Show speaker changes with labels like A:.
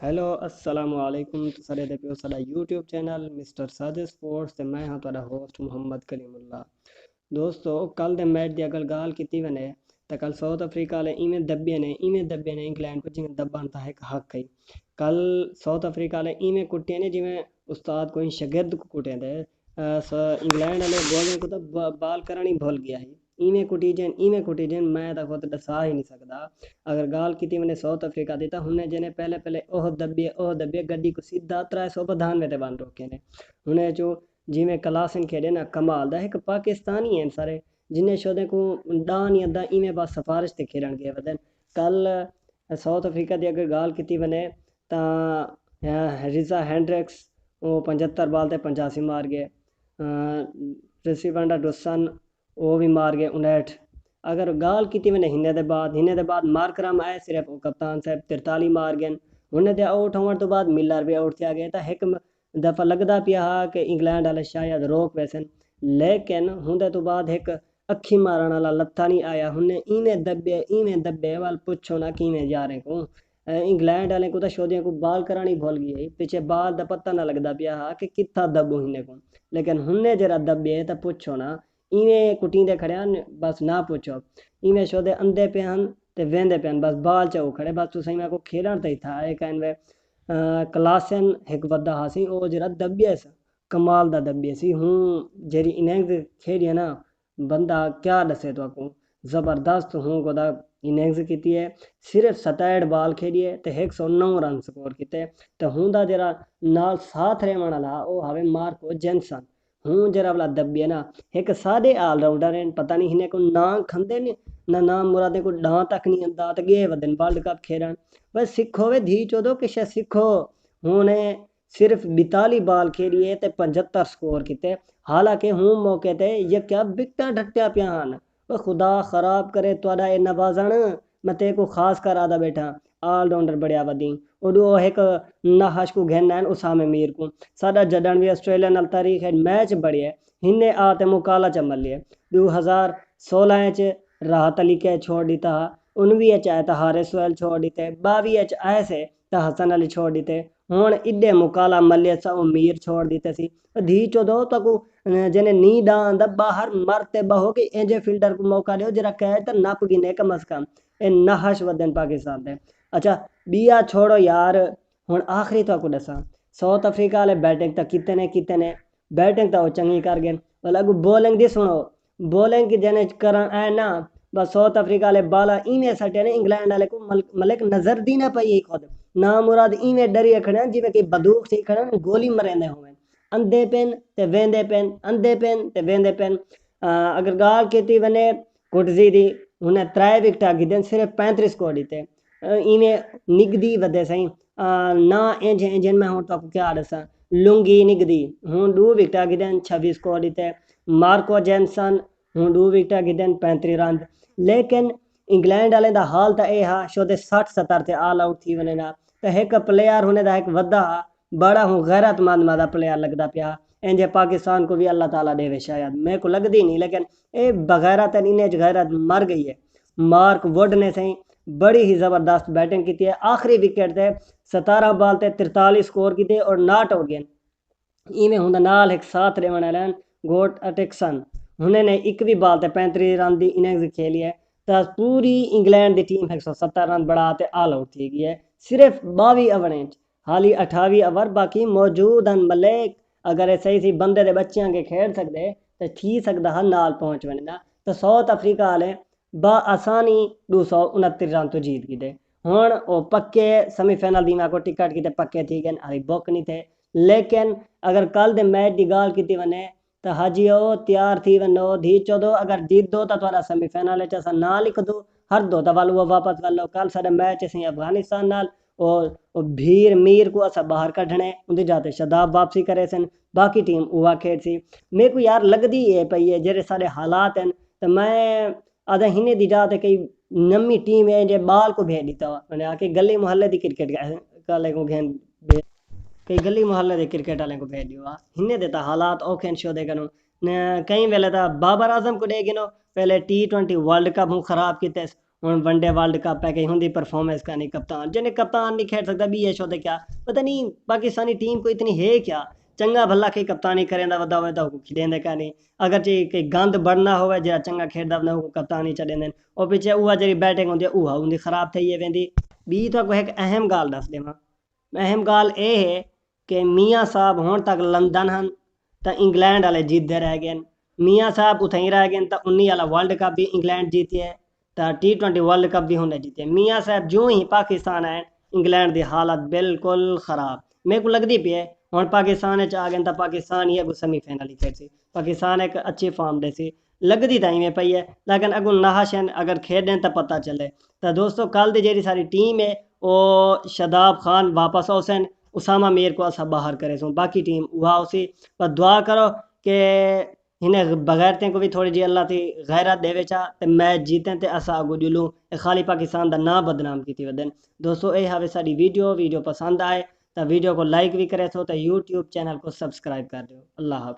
A: Hello अस्सलाम वालेकुम। तो सारे दे पियो साडा YouTube channel mister Sajid sports ते मैं हाँ तुहाडा होस्ट मुहम्मद कलीमुल्ला। दोस्तों कल दे मैच दी अगर गाल कीती वने तो कल साउथ अफ्रीका वाले इवें दब्बे ने इंग्लैंड को जिवें दब्बन था एक हक है। कल साउथ अफ्रीका वाले इवें कुटे ने जिवें उस्ताद कोई शागिर्द को कुटे दे। इंग्लैंड वाले बॉलिंग को तो बाल करनी भूल गया है। इवें कुटी जन मैं तो खुद दसा ही नहीं सकता। अगर गाल की मैंने साउथ अफ्रीका दी तो हुन्ने जने पहले पहले ओह दबिए गड्डी को सीधा 392 ते बन रोके ने। हुने जो जिमें क्लासन खेडे ना कमाल दा एक पाकिस्तानी है सारे जिन्हें शोदे को डान या दा इवें बस सिफारिश ते खेलन गए वदन। कल साउथ अफ्रीका दी अगर गाल की वने ता रिजा हैंड्रिक्स वो 75 बाल ते 85 मार गए। रिसीवांडा डुसन वो भी मार गए 59। अगर गाल की मैंने हिन्ने दे बाद मार्करम आए सिर्फ वो कप्तान साहब 43 मार गए। उन्हें दे आउट होने तो बाद मिलर भी आउट थिया गया था एक दफ़ा लगदा पिया हा कि इंग्लैंड वाले शायद रोक वैसन, लेकिन हुंदे तो बाद एक अखी मारन वाला लत्था नहीं आया। हुन्ने इवें दब्बे वाल पुछो ना किवें जा रहे को। इंग्लैंड वाले को तो शोधिया को बाल करानी भूल गई पीछे बाल दा पता ना लगदा पिया हा कि कित्था दब्बो हिन्ने को। लेकिन हुन्ने जरा दब्बे तो पुछो ना इवें कुटींदे खड़े बस ना पूछो। इवें शोधे अंधे पे हन ते वेंदे पे हन बस बाल चाओ खड़े बस तुसें मैं को खेलन तई था एक वे क्लासन एक बंदा हासी ओ जरा दबिया सा कमाल दा दबिया सी हूँ जेरी इनिंग्स खेली है ना बंदा क्या दसे तो आपको जबरदस्त हूँ गोदा इनिंग्स की है। सिर्फ 67 बाल खेली है ते 109 रन स्कोर किते ते हूँ दा जरा नाल साथ रहने वाला ओ हवे मार्को जेनसन। हूँ जरा वाला दबिया ना एक सादे ऑलराउंडर हैं पता नहीं इन्हें को ना खंदे ने ना नाम मुरादे को डां तक नहीं आंदा ते गे वदन वर्ल्ड कप खेलन। बस सीखो वे धी चोदो किश सीखो। हुने सिर्फ 42 बाल खेलिए ते 75 स्कोर किते। हालांकि हूँ मौके ते ये क्या विकटा ढट्टिया पिया हन। वो खुदा खराब करे तुआडा ए नवाजण मैं ते को खास कर आदा बैठा ऑलराउंडर बढ़िया वदी उडू एक नहश को घेन उसामे मीर को साडा जडन भी ऑस्ट्रेलिया नाल तारीख है मैच बढ़िया हिन्ने आते मुकाला चमल लिए 2016 च राहत अली के छोड़ दीता 19 आए तो हारिस सोहेल छोड़ दीते 22 आए से तो हसन अली छोड़ दीते हुण इड्डे मुकाला मल्ले सा मीर छोड़ दीते सी धी चोदो तकू जने नी डां दा बाहर मरते बहो कि एजे फील्डर को मौका दो जरा कह तो नप गिने कम अज कम ए नहश वदन पाकिस्तान दे। अच्छा बिया छोड़ो यार हुण आखिरी तो को दसा साउथ अफ्रीका वाले बैटिंग तो कितने बैटिंग तो चंगी कर गए मतलब बॉलिंग दी सुनो बॉलिंग की जने करन आए ना बस साउथ अफ्रीका वाले बाला इवें सटे ने इंग्लैंड वाले को मलिक नजर दी ना पाई खुद ना मुराद इवें डरी खड़े जिवें कि बंदूक से खड़े गोली मरेंदे होवे अंधे पेन ते वेंदे पेन अंधे पेन ते वेंदे पेन। अगर गाल की बने कुटजी दी उन्हें 3 विकेटा गिदन सिर्फ 35 स्कोर दीते इवें निगदी वधे सही ना इंजन में हूँ तो क्या दसा लुंगी निगदी हूँ 2 विकेटा गिदन 26 स्कोर दीते मार्को जेनसन हूँ 2 विकेटा गिदन 35 रन। लेकिन इंग्लैंड वाले दा हाल तो यह हा शोदे 60-70 ते ऑल आउट थी वने ना तो एक प्लेयर होने दा एक वड्डा बड़ा हूँ गैरतमंद मादा प्लेयर लगदा पिया इंजे पाकिस्तान को भी अल्लाह ताला देवे शायद मेरे को लगदी नहीं लेकिन ए बगैरत इन्हें गैरत मर गई है। मार्क वुड ने सही बड़ी ही जबरदस्त बैटिंग की है आखिरी विकेट थे 17 बाल ते 43 स्कोर की और नॉट आउट गए इवें हुंदा नाल एक साथ रेवण वाले गोट अटेक्सन उन्हें ने एक भी बाल ते 35 रन की इनिंग्स खेली है तो पूरी इंग्लैंड की टीम 170 रन बढ़ाते ऑल आउट थी गई है सिर्फ 22 ओवर हाली 28 ओवर बाकी मौजूद हैं मलिक अगर सही सी बंदे दे बच्चियां के खेल सकते तो थी सकता हा नाल पहुंच बनना तो साउथ अफ्रीका वाले आसानी 269 रन तो जीत गए हूँ वो पक्के सेमीफाइनल दी को टिकट किते पक्के थी गए अभी बुक नहीं थे। लेकिन अगर कल दे मैच की गाल की वने तो हाजिओ तैयार थी वनो धी चौदो अगर जीत दो तो थोड़ा सेमीफाइनल असा ना लिख दो हर दो तो वाल वो वापस कर लो कल साढ़े मैच असी अफगानिस्तान नाल और भीर मीर को असा बाहर कढ़ने उनके जाते शदाब वापसी करे सन बाकी टीम उवा खेड सी मेरे को यार लगती है पई है जेरे सारे हालात हैं तो मैं आधा हिने दी जाते कई नमी टीम है जे बाल को भेज दीता मैंने आके गली मोहल्ले की क्रिकेट का को घेन कई गली मोहल्ले के क्रिकेट वाले को भेज दियो हिन्ने देता हालात औखे शो दे कनो न कई वेले ता बाबर आजम को दे गिनो पहले T20 वर्ल्ड कप हूँ खराब किते ਹੁਣ वनडे वर्ल्ड कप है कि हुंदी परफॉर्मेंस का नहीं कप्तान जिन्हें कप्तान नहीं खेल सकता भी ये शो क्या पता नहीं पाकिस्तानी टीम को इतनी है क्या चंगा भला के कप्तानी करेंदा वदा वदा खिलेंदे का नहीं अगर जे के गंद बढ़ना होवे जरा चंगा खेलदा वदा कप्तानी छडेंदे और पिछे उहा जरी बैटिंग हुंदी उहा हुंदी खराब थई वेंदी बी तो को एक अहम गाल दस देवां अहम गाल ये है कि मियाँ साहब हुण तक लंदन हन तो इंग्लैंड वाले जीतते रह गए मियाँ साहब उथई रह गए तो 19 वाला वर्ल्ड कप भी इंग्लैंड जीती है तो T20 वर्ल्ड कप भी उन्हें जीते मियाँ साहब जो ही पाकिस्तान आए इंग्लैंड की हालत बिल्कुल खराब मेरे को लगती पी है हूँ पाकिस्तान आ गए तो पाकिस्तान ही अगू सेमीफाइनल ही खेल सी पाकिस्तान एक अच्छी फॉर्म दे सी लगती तो इवें पई है लेकिन अगू नहाशन अगर खेडें तो पता चले तो दोस्तों कल की जी सारी टीम है वो शादाब खान वापस आउसन उसामा मीर को असा बाहर करे सो बाकी टीम वहा उसी पर दुआ करो कि इन्हें बगैरतें को भी थोड़ी जी अल्लाह ती गैरत देवे चा ते मैच जीतें ते असा अगू जुलूं खाली पाकिस्तान का ना बदनाम की वदन दोस्तों ये हवे साड़ी वीडियो पसंद आए तो वीडियो को लाइक भी करे सो तो यूट्यूब चैनल को सब्सक्राइब कर दो अल्लाह हाफ़िज़।